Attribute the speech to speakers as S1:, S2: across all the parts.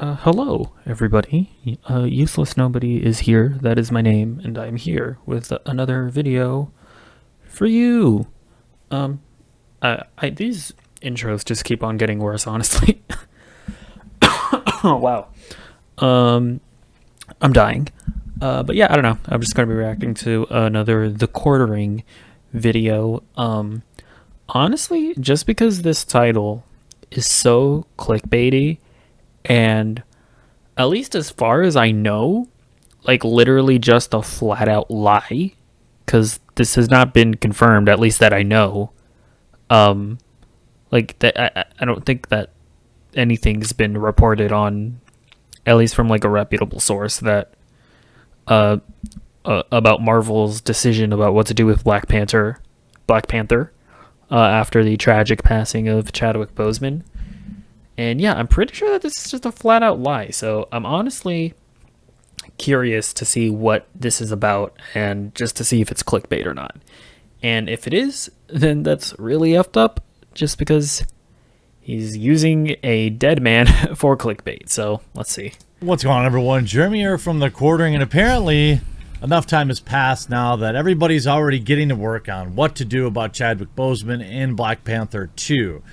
S1: Hello, everybody. Useless Nobody is here. That is my name, and I'm here with another video for you. Um, these intros just keep on getting worse, honestly. Oh wow. Um, I'm dying. But yeah, I don't know. I'm just gonna be reacting to another TheQuartering video. Honestly, just because this title is so clickbaity and at least as far as I know, like literally just a flat out lie, because this has not been confirmed, at least that I know. Um, like that, I don't think that anything's been reported on, at least from like a reputable source, that uh, about Marvel's decision about what to do with Black Panther, after the tragic passing of Chadwick Boseman. And yeah, I'm pretty sure that this is just a flat out lie. So I'm honestly curious to see what this is about and just to see if it's clickbait or not. And if it is, then that's really effed up just because he's using a dead man for clickbait. So let's see.
S2: What's going on, everyone? Jeremy here from TheQuartering, and apparently enough time has passed now that everybody's already getting to work on what to do about Chadwick Boseman in Black Panther 2.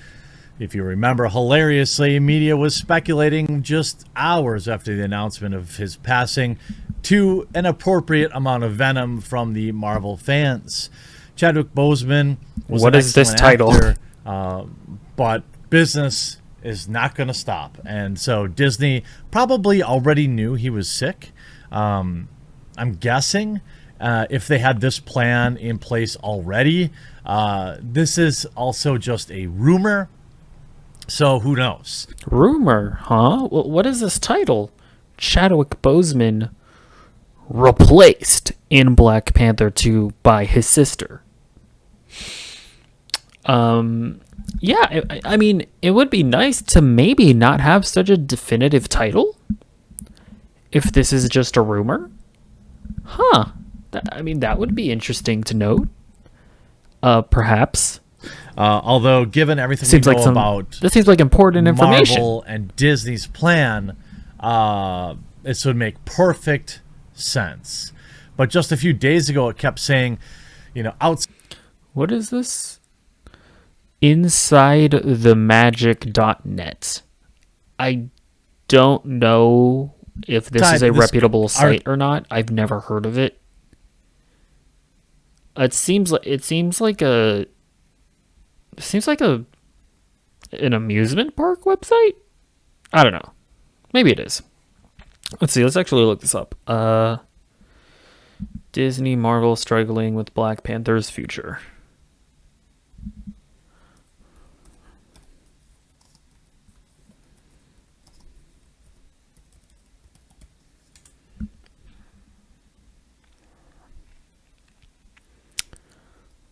S2: If you remember, hilariously, media was speculating just hours after the announcement of his passing to an appropriate amount of venom from the Marvel fans. Chadwick Boseman was
S1: What
S2: an
S1: is this
S2: excellent
S1: title?
S2: actor, but business is not going to stop. And so Disney probably already knew he was sick. I'm guessing if they had this plan in place already. This is also just a rumor. So who knows?
S1: Rumor, huh? What is this title? Chadwick Boseman replaced in Black Panther 2 by his sister. Yeah, I mean, it would be nice to maybe not have such a definitive title if this is just a rumor. Huh. I mean, that would be interesting to note. Perhaps.
S2: Although, given everything
S1: Seems
S2: we
S1: like
S2: know about
S1: this seems like important information.
S2: Marvel and Disney's plan, this would make perfect sense. But just a few days ago, it kept saying, outside.
S1: What is this? InsideTheMagic.net. I don't know if this is a reputable site or not. I've never heard of it. It seems like an amusement park website? I don't know. Maybe it is. Let's see. Let's actually look this up. Disney Marvel struggling with Black Panther's future.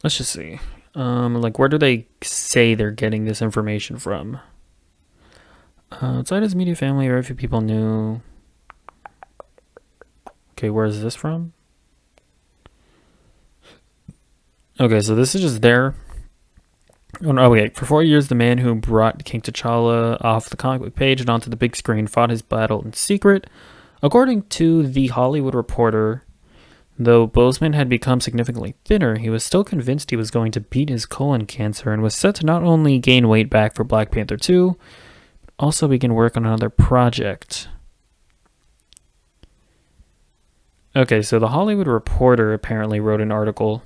S1: Let's just see. Like, where do they say they're getting this information from? Outside his media family, very few people knew. Okay, where is this from? Okay, so this is just there. Oh, no, okay. For 4 years, the man who brought King T'Challa off the comic book page and onto the big screen fought his battle in secret. According to The Hollywood Reporter, though Boseman had become significantly thinner, he was still convinced he was going to beat his colon cancer and was set to not only gain weight back for Black Panther 2, but also begin work on another project. Okay, so The Hollywood Reporter apparently wrote an article.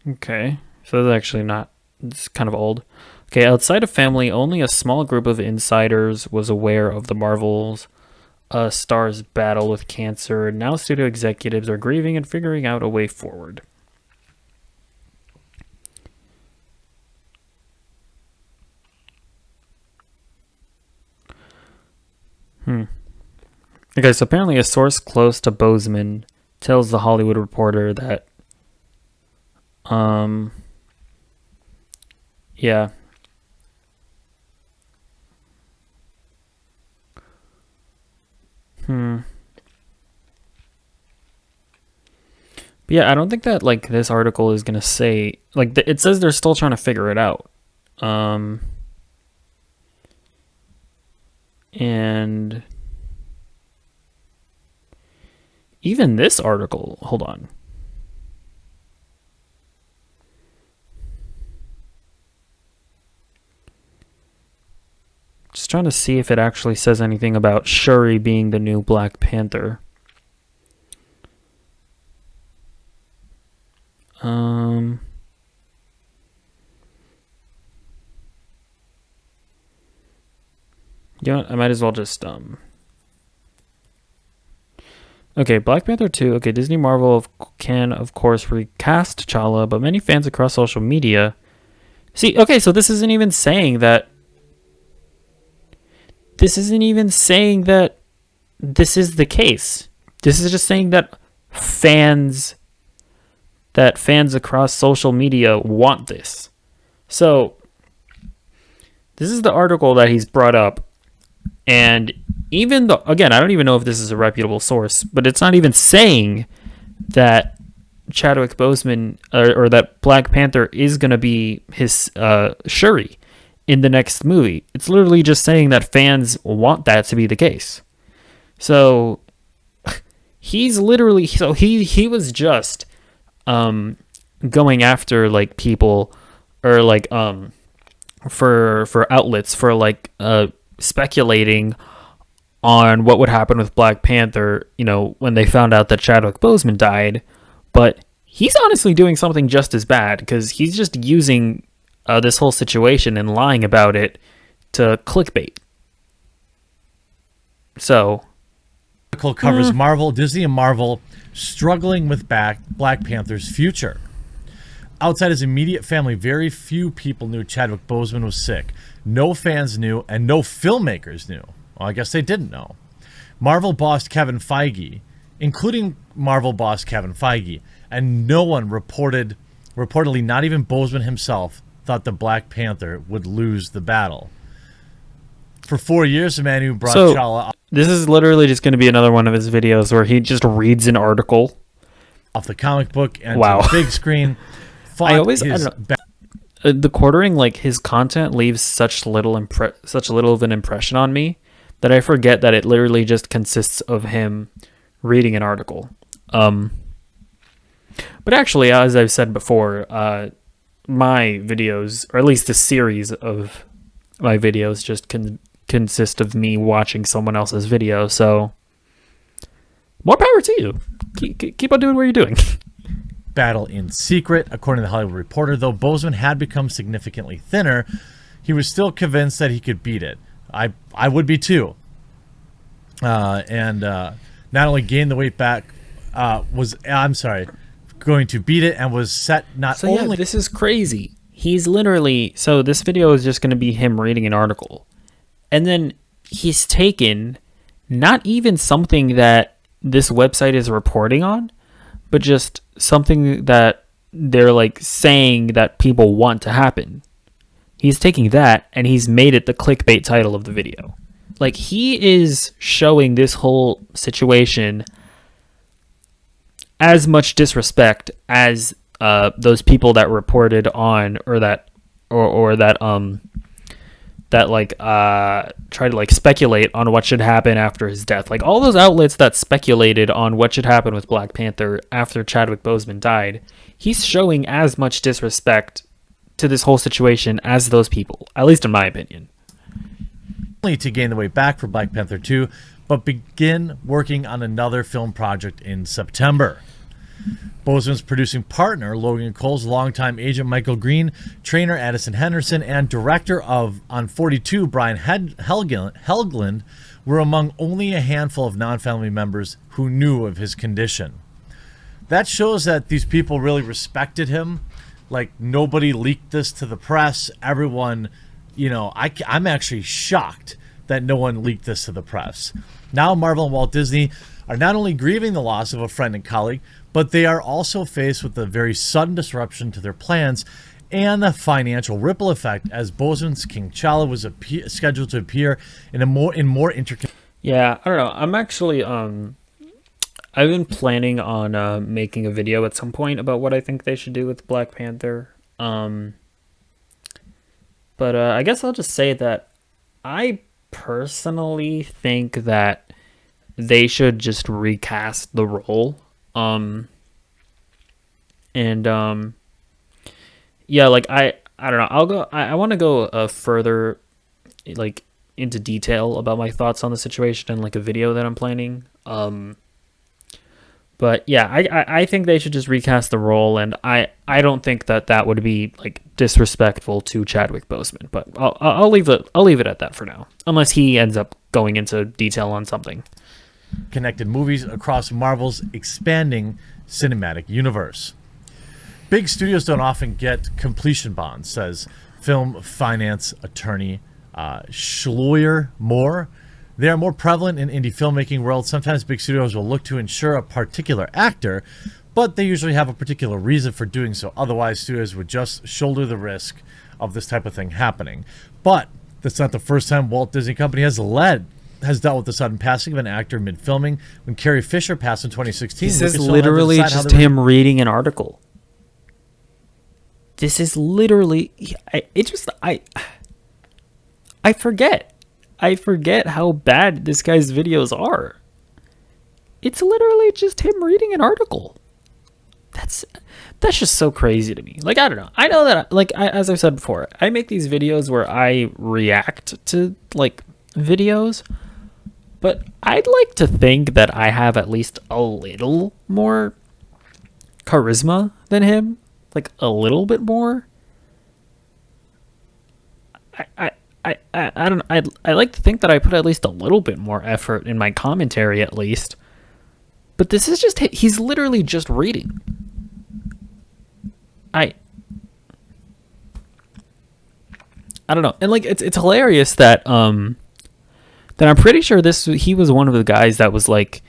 S1: Okay, so that's actually not, it's kind of old. Okay, outside of family, only a small group of insiders was aware of the Marvel's star's battle with cancer. Now studio executives are grieving and figuring out a way forward. Okay, so apparently a source close to Boseman tells The Hollywood Reporter that yeah. But yeah, I don't think that like this article is gonna say like it says they're still trying to figure it out. And even this article, hold on. Just trying to see if it actually says anything about Shuri being the new Black Panther. Yeah, I might as well just Okay, Black Panther 2. Okay, Disney Marvel can of course recast T'Challa, but many fans across social media see. Okay, so this isn't even saying that. This isn't even saying that this is the case. This is just saying that fans across social media want this. So this is the article that he's brought up, and even though, again, I don't even know if this is a reputable source, but it's not even saying that Chadwick Boseman or that Black Panther is going to be his Shuri in the next movie. It's literally just saying that fans want that to be the case. So he's literally, so he was just going after like people or like for outlets for like speculating on what would happen with Black Panther, you know, when they found out that Chadwick Boseman died. But he's honestly doing something just as bad, because he's just using this whole situation and lying about it to clickbait. So,
S2: article covers Disney and Marvel struggling with Black Panther's future. Outside his immediate family, very few people knew Chadwick Boseman was sick. No fans knew, and no filmmakers knew. Well, I guess they didn't know. Marvel boss Kevin Feige, including Marvel boss Kevin Feige, and no one reportedly not even Boseman himself, thought the Black Panther would lose the battle. For 4 years, the man who brought T'Challa...
S1: This is literally just going to be another one of his videos where he just reads an article
S2: off the comic book and to the big screen.
S1: I don't know. The Quartering, like, his content leaves such little of an impression on me that I forget that it literally just consists of him reading an article. But actually, as I've said before, my videos, or at least a series of my videos, just consist of me watching someone else's video. So more power to you. Keep on doing what you're doing.
S2: Battle in secret, according to the Hollywood Reporter. Though Boseman had become significantly thinner, he was still convinced that he could beat it. I would be too. And not only gained the weight back, going to beat it, and was set not only...
S1: Yeah, this is crazy. He's literally... So this video is just going to be him reading an article. And then he's taken not even something that this website is reporting on, but just something that they're like saying that people want to happen. He's taking that and he's made it the clickbait title of the video. Like, he is showing this whole situation as much disrespect as those people that reported on, or that try to like speculate on what should happen after his death. Like, all those outlets that speculated on what should happen with Black Panther after Chadwick Boseman died, he's showing as much disrespect to this whole situation as those people, at least in my opinion.
S2: Only to gain the weight back for Black Panther 2, but begin working on another film project in September. Boseman's producing partner, Logan Cole's longtime agent Michael Green, trainer Addison Henderson, and director of On 42, Brian Helgeland, were among only a handful of non-family members who knew of his condition. That shows that these people really respected him. Like, nobody leaked this to the press. Everyone, you know, I'm actually shocked that no one leaked this to the press. Now Marvel and Walt Disney are not only grieving the loss of a friend and colleague, but they are also faced with a very sudden disruption to their plans and the financial ripple effect, as Boseman's King T'Challa was scheduled to appear in more intricate...
S1: Yeah, I don't know. I'm actually I've been planning on making a video at some point about what I think they should do with Black Panther. But I guess I'll just say that I personally think that they should just recast the role. And yeah, like I don't know. I'll go. I want to go further, like into detail about my thoughts on the situation in like a video that I'm planning. But yeah, I think they should just recast the role, and I don't think that that would be like disrespectful to Chadwick Boseman. But I'll leave it at that for now, unless he ends up going into detail on something.
S2: Connected movies across Marvel's expanding cinematic universe. Big studios don't often get completion bonds, says film finance attorney Schloyer Moore. They are more prevalent in indie filmmaking world. Sometimes big studios will look to insure a particular actor, but they usually have a particular reason for doing so. Otherwise, studios would just shoulder the risk of this type of thing happening. But that's not the first time Walt Disney Company has dealt with the sudden passing of an actor mid-filming. When Carrie Fisher passed in 2016,
S1: This is
S2: Lucasfilm had to
S1: literally
S2: decide how
S1: just
S2: they were-
S1: him reading an article. This is literally I forget. I forget how bad this guy's videos are. It's literally just him reading an article. That's just so crazy to me. Like, I don't know. I know that, like, as I've said before, I make these videos where I react to like videos, but I'd like to think that I have at least a little more charisma than him, like a little bit more. I don't. I like to think that I put at least a little bit more effort in my commentary, at least. But this is just, he's literally just reading. I don't know. And like it's hilarious that that I'm pretty sure he was one of the guys that was like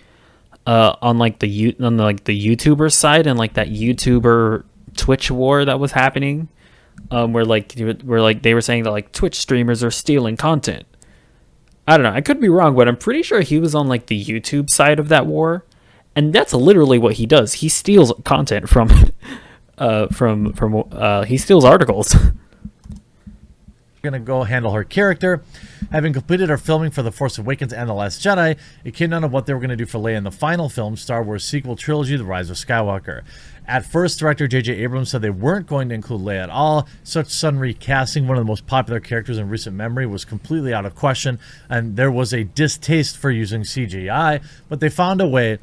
S1: on like the YouTuber side, and like that YouTuber Twitch war that was happening, where they were saying that like Twitch streamers are stealing content. I don't know. I could be wrong, but I'm pretty sure he was on like the YouTube side of that war, and that's literally what he does. He steals content from he steals articles.
S2: Going to go handle her character. Having completed her filming for The Force Awakens and The Last Jedi, it came down to what they were going to do for Leia in the final film, Star Wars sequel trilogy, The Rise of Skywalker. At first, director J.J. Abrams said they weren't going to include Leia at all. Such sudden recasting one of the most popular characters in recent memory was completely out of question, and there was a distaste for using CGI, but they found a way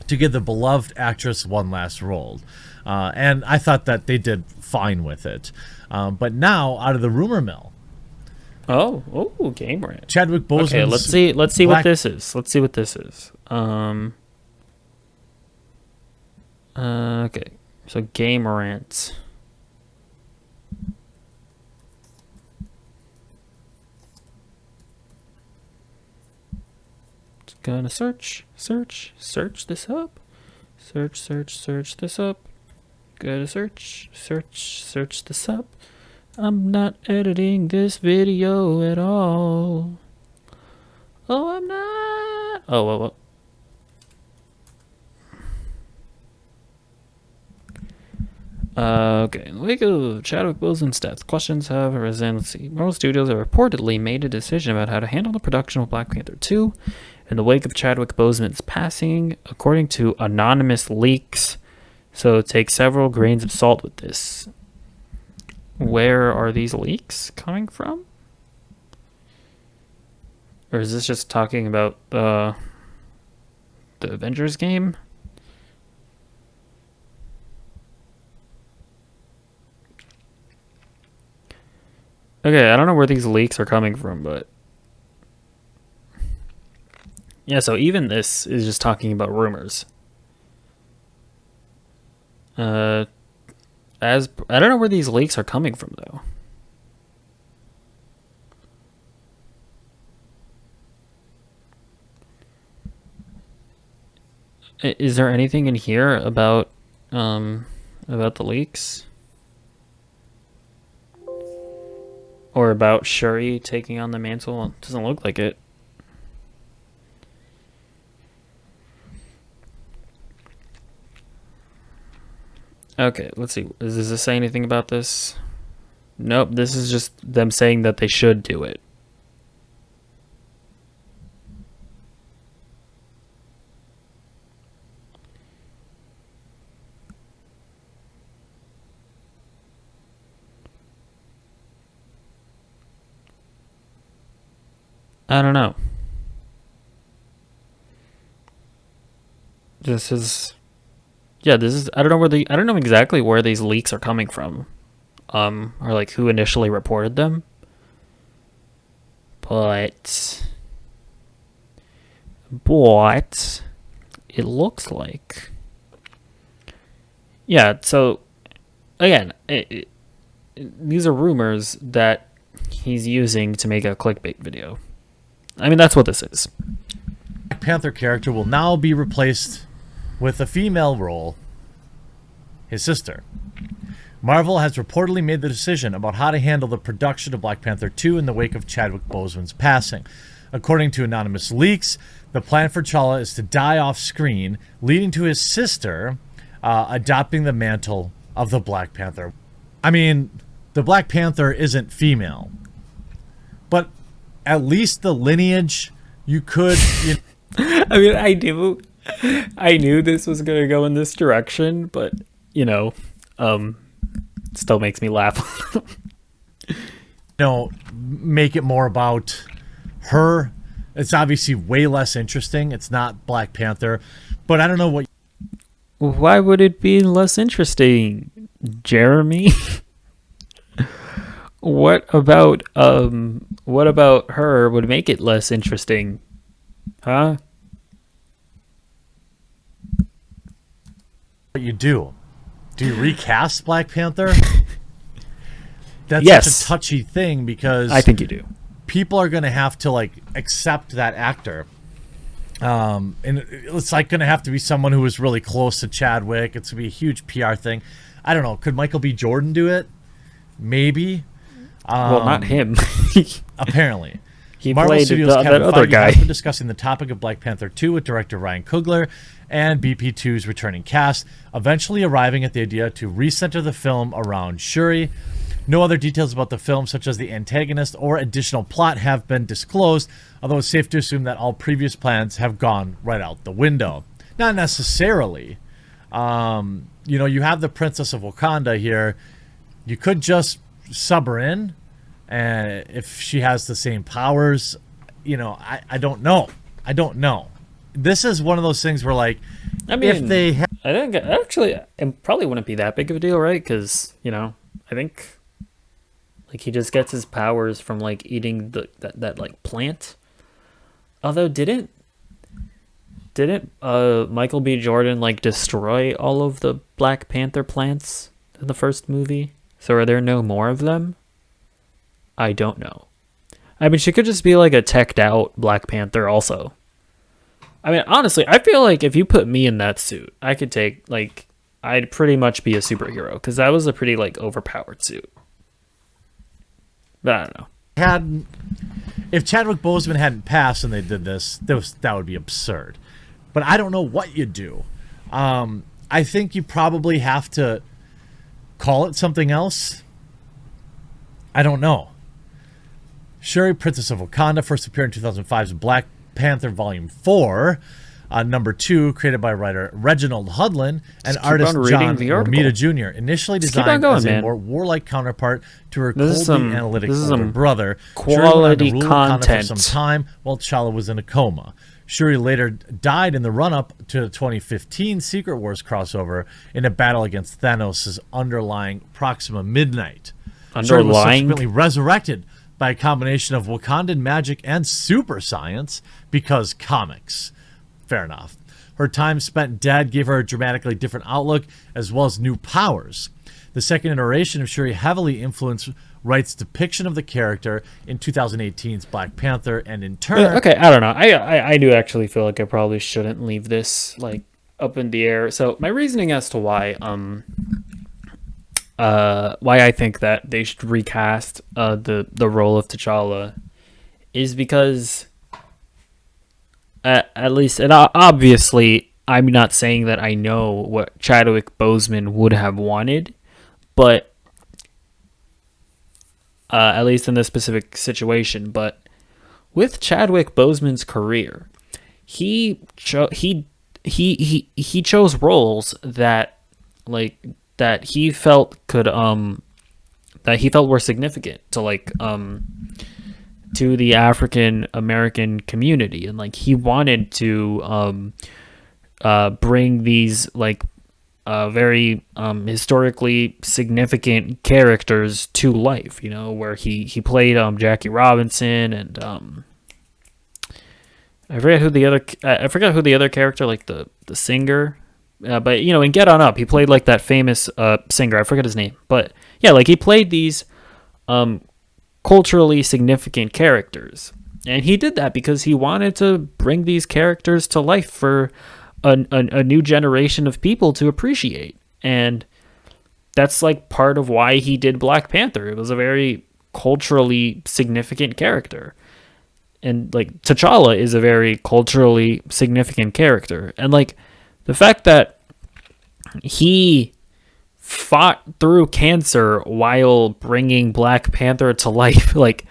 S2: to give the beloved actress one last role. And I thought that they did fine with it. But now, out of the rumor mill,
S1: Game Rant.
S2: Chadwick Boseman's
S1: Okay, let's see what this is. Let's see what this is. Okay, so Game Rant. Just gonna search this up. Search this up. Gotta search this up. I'm not editing this video at all. Oh, I'm not. Oh, well. Okay, in the wake of Chadwick Boseman's death, questions have arisen. Let's see. Marvel Studios have reportedly made a decision about how to handle the production of Black Panther 2 in the wake of Chadwick Boseman's passing, according to anonymous leaks. So take several grains of salt with this. Where are these leaks coming from? Or is this just talking about the Avengers game? Okay, I don't know where these leaks are coming from, but yeah, so even this is just talking about rumors. As I don't know where these leaks are coming from, though. Is there anything in here about the leaks? Or about Shuri taking on the mantle? It doesn't look like it. Okay, let's see. Does this say anything about this? Nope, this is just them saying that they should do it. I don't know. This is yeah, this is I don't know I don't know exactly where these leaks are coming from. Or like who initially reported them. But it looks like yeah, so again, these are rumors that he's using to make a clickbait video. I mean, that's what this is.
S2: Black Panther character will now be replaced with a female role, his sister. Marvel has reportedly made the decision about how to handle the production of Black Panther 2 in the wake of Chadwick Boseman's passing. According to anonymous leaks, the plan for T'Challa is to die off screen, leading to his sister adopting the mantle of the Black Panther. I mean, the Black Panther isn't female, but at least the lineage you could...
S1: I mean, I knew this was going to go in this direction, but, you know, still makes me laugh.
S2: Make it more about her. It's obviously way less interesting. It's not Black Panther, but I don't know what...
S1: Why would it be less interesting, Jeremy? What about her would make it less interesting? Huh?
S2: What you do? Do you recast Black Panther? That's
S1: Yes.
S2: such a touchy thing because
S1: I think you do.
S2: people are going to have to like accept that actor. And it's like going to have to be someone who was really close to Chadwick. It's going to be a huge PR thing. I don't know. Could Michael B. Jordan do it? Maybe.
S1: Well, not him.
S2: Apparently.
S1: He
S2: Marvel
S1: played
S2: Studios'
S1: that
S2: Kevin
S1: other
S2: Feige
S1: guy.
S2: has been discussing the topic of Black Panther 2 with director Ryan Coogler and BP2's returning cast, eventually arriving at the idea to recenter the film around Shuri. No other details about the film, such as the antagonist or additional plot, have been disclosed, although it's safe to assume that all previous plans have gone right out the window. Not necessarily. You have the Princess of Wakanda here. You could just sub her in, and if she has the same powers, I don't know. I don't know. This is one of those things where, like,
S1: I mean,
S2: if they
S1: I think actually it probably wouldn't be that big of a deal, right? Because I think like he just gets his powers from like eating that like plant. Although didn't Michael B. Jordan like destroy all of the Black Panther plants in the first movie? So are there no more of them? I don't know. I mean, she could just be like a teched out Black Panther also. I mean, honestly, I feel like if you put me in that suit, I'd pretty much be a superhero because that was a pretty like overpowered suit. But I don't know.
S2: If Chadwick Boseman hadn't passed and they did this, that would be absurd. But I don't know what you do. I think you probably have to call it something else. I don't know. Shuri, Princess of Wakanda, first appeared in 2005's Black Panther Volume 4, number 2, created by writer Reginald Hudlin and artist John Romita Jr. Initially designed as a more warlike counterpart to her coldly analytic older brother,
S1: quality
S2: Shuri content for some time while T'Challa was in a coma. Shuri later died in the run-up to the 2015 Secret Wars crossover in a battle against Thanos' underlying Proxima Midnight. Shuri was subsequently resurrected by a combination of Wakandan magic and super science because comics. Fair enough. Her time spent dead gave her a dramatically different outlook as well as new powers. The second iteration of Shuri heavily influenced Wright's depiction of the character in 2018's Black Panther, and in turn...
S1: Okay, I don't know. I do actually feel like I probably shouldn't leave this like up in the air. So my reasoning as to why I think that they should recast the role of T'Challa is because at least, and obviously I'm not saying that I know what Chadwick Boseman would have wanted, but at least in this specific situation. But with Chadwick Boseman's career, he chose roles that he felt were significant to to the African American community, and like he wanted to bring these like very historically significant characters to life. You know, where he played Jackie Robinson and I forgot who the other character, like the singer. But you know, in Get On Up, he played like that famous singer. I forget his name, but yeah, like he played these um, culturally significant characters, and he did that because he wanted to bring these characters to life for a new generation of people to appreciate. And that's like part of why he did Black Panther. It was a very culturally significant character. And like T'Challa is a very culturally significant character. And like the fact that he fought through cancer while bringing Black Panther to life, like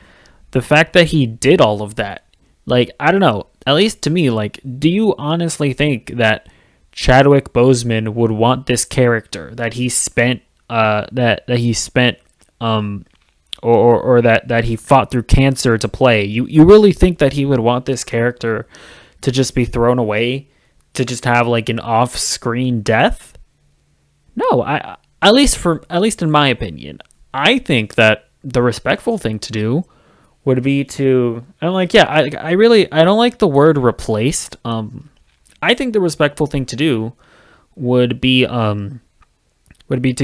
S1: the fact that he did all of that, like I don't know, at least to me, like do you honestly think that Chadwick Boseman would want this character that he spent that he spent or that he fought through cancer to play? You really think that he would want this character to just be thrown away, to just have like an off-screen death? No, I at least in my opinion, I think that the respectful thing to do would be to, I'm like, yeah, I really I don't like the word replaced. I think the respectful thing to do would be to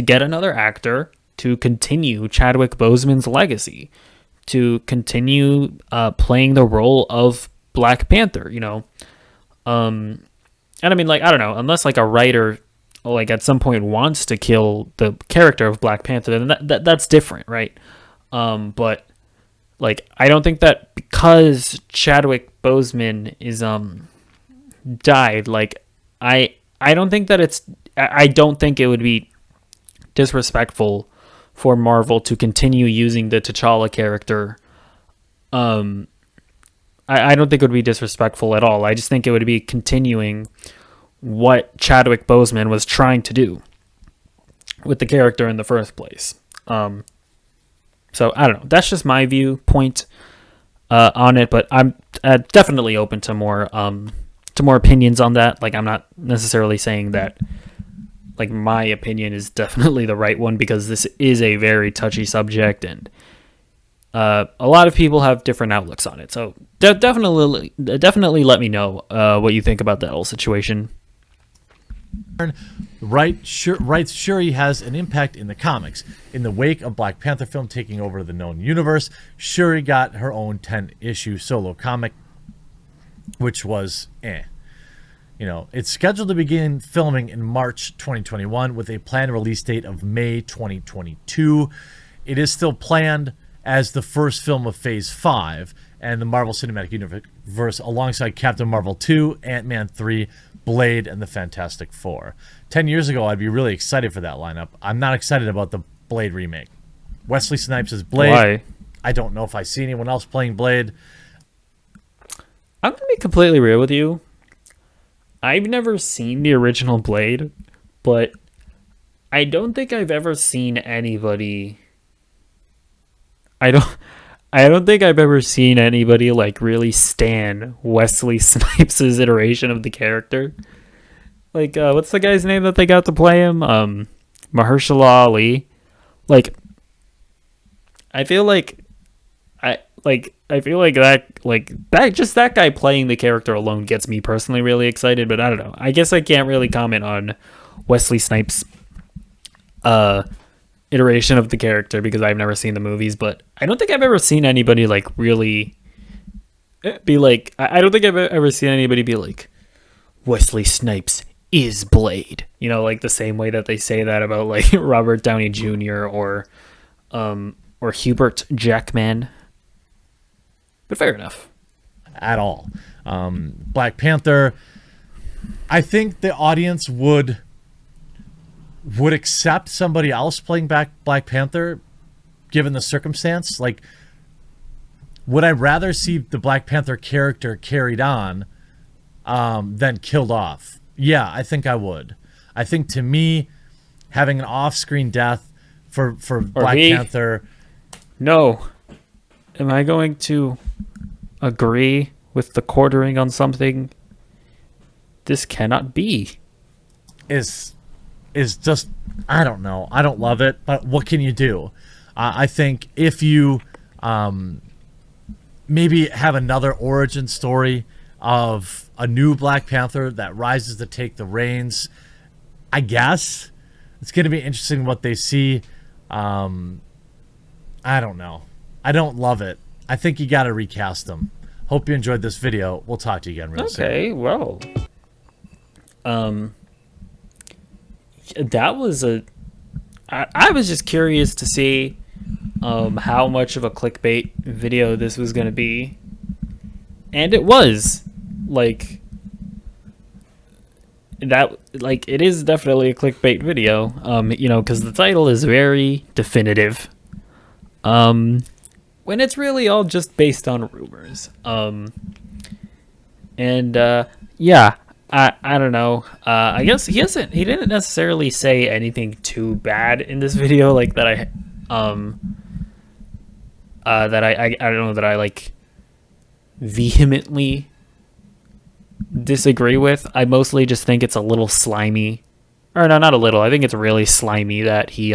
S1: get another actor to continue Chadwick Boseman's legacy, to continue playing the role of Black Panther, you know. And I mean, like, I don't know, unless like a writer like at some point wants to kill the character of Black Panther, then that's different, right? But like I don't think that because Chadwick Boseman is died, like I don't think that I don't think it would be disrespectful for Marvel to continue using the T'Challa character. I don't think it would be disrespectful at all. I just think it would be continuing what Chadwick Boseman was trying to do with the character in the first place. So I don't know. That's just my viewpoint on it, but I'm definitely open to more opinions on that. Like I'm not necessarily saying that like my opinion is definitely the right one, because this is a very touchy subject, and a lot of people have different outlooks on it. So definitely let me know what you think about that whole situation.
S2: Writes Shuri has an impact in the comics. In the wake of Black Panther film taking over the known universe, Shuri got her own 10-issue solo comic, which was You know, it's scheduled to begin filming in March 2021 with a planned release date of May 2022. It is still planned as the first film of Phase 5 and the Marvel Cinematic Universe alongside Captain Marvel 2, Ant-Man 3, Blade, and the Fantastic Four. 10 years ago, I'd be really excited for that lineup. I'm not excited about the Blade remake. Wesley Snipes is Blade.
S1: Why?
S2: I don't know if I see anyone else playing Blade.
S1: I'm gonna be completely real with you. I've never seen the original Blade, but I don't think I've ever seen anybody. I don't think I've ever seen anybody like really stan Wesley Snipes' iteration of the character. Like, what's the guy's name that they got to play him? Mahershala Ali. Like, I feel like that guy playing the character alone gets me personally really excited. But I don't know. I guess I can't really comment on Wesley Snipes' iteration of the character because I've never seen the movies. But I don't think I've ever seen anybody like really be like. I don't think I've ever seen anybody be like, Wesley Snipes is Blade. You know, like the same way that they say that about like Robert Downey Jr. or Hubert Jackman. But fair enough.
S2: At all. Black Panther, I think the audience would accept somebody else playing back Black Panther given the circumstance. Like, would I rather see the Black Panther character carried on than killed off? Yeah, I think I would. I think to me, having an off-screen death for Black Panther...
S1: No. Am I going to agree with the quartering on something? This cannot be.
S2: Is just, I don't know. I don't love it, but what can you do? I think if you maybe have another origin story of a new Black Panther that rises to take the reins, I guess it's going to be interesting what they see. I don't know. I don't love it. I think you got to recast them. Hope you enjoyed this video. We'll talk to you again real soon.
S1: Okay, well, that was I was just curious to see how much of a clickbait video this was going to be, and it was like that. Like, it is definitely a clickbait video, because the title is very definitive, when it's really all just based on rumors. Yeah, I don't know. I guess he didn't necessarily say anything too bad in this video, like that I don't know, that I like vehemently disagree with. I mostly just think it's a little slimy, or no, not a little. I think it's really slimy that he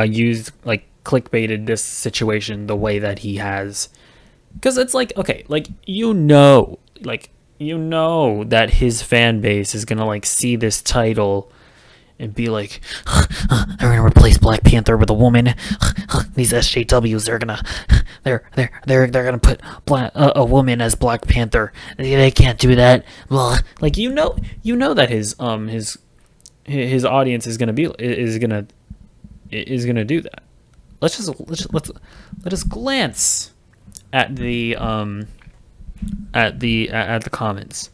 S1: used, like, clickbaited this situation the way that he has, because it's like, okay, like, that his fan base is gonna, like, see this title and be like, they're gonna replace Black Panther with a woman. These SJWs, they're gonna put a woman as Black Panther. They can't do that. Blah. Like, that his audience is gonna do that. Let us glance at the comments.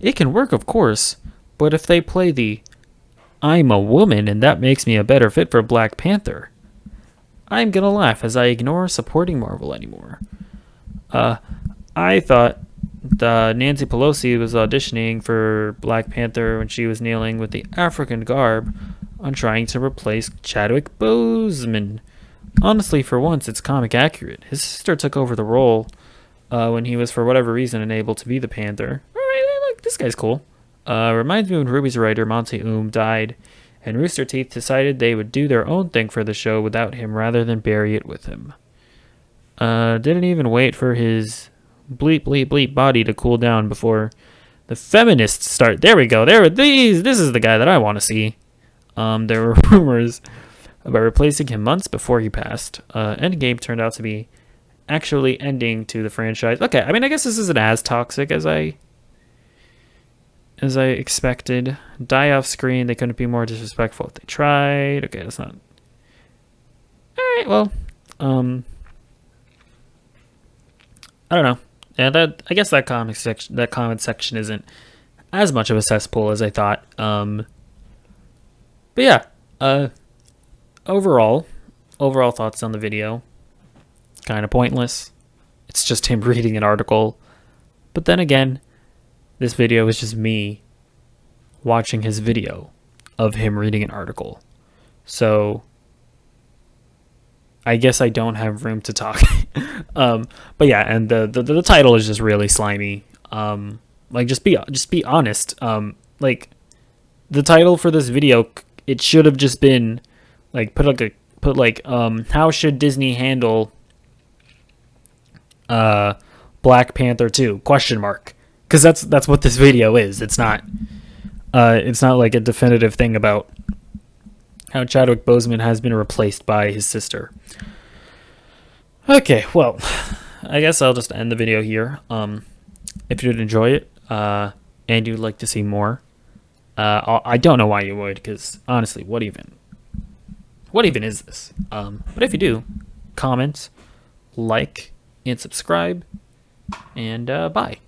S1: It can work, of course, but if they play the "I'm a woman and that makes me a better fit for Black Panther," I'm gonna laugh as I ignore supporting Marvel anymore. I thought Nancy Pelosi was auditioning for Black Panther when she was kneeling with the African garb on trying to replace Chadwick Boseman. Honestly, for once, it's comic accurate. His sister took over the role when he was, for whatever reason, unable to be the Panther. Alright, look, this guy's cool. Reminds me when Ruby's writer, Monty died, and Rooster Teeth decided they would do their own thing for the show without him rather than bury it with him. Didn't even wait for his bleep bleep bleep body to cool down before the feminists start. There we go. This is the guy that I want to see. There were rumors about replacing him months before he passed. Endgame turned out to be actually ending to the franchise. Okay, I mean, I guess this isn't as toxic as I expected. Die off screen. They couldn't be more disrespectful if they tried. Okay, that's not. All right. Well, I don't know. Yeah, I guess that comment section isn't as much of a cesspool as I thought. But yeah. Overall thoughts on the video. Kind of pointless. It's just him reading an article. But then again, this video is just me watching his video of him reading an article. So I guess I don't have room to talk. But yeah, and the title is just really slimy. Like, just be honest. Like, the title for this video, it should have just been like, how should Disney handle Black Panther 2? Question mark. Because that's what this video is. It's not like a definitive thing about how Chadwick Boseman has been replaced by his sister. Okay, well, I guess I'll just end the video here. If you did enjoy it, and you'd like to see more, I don't know why you would, because honestly, what even is this? But if you do, comment, like, and subscribe, and bye.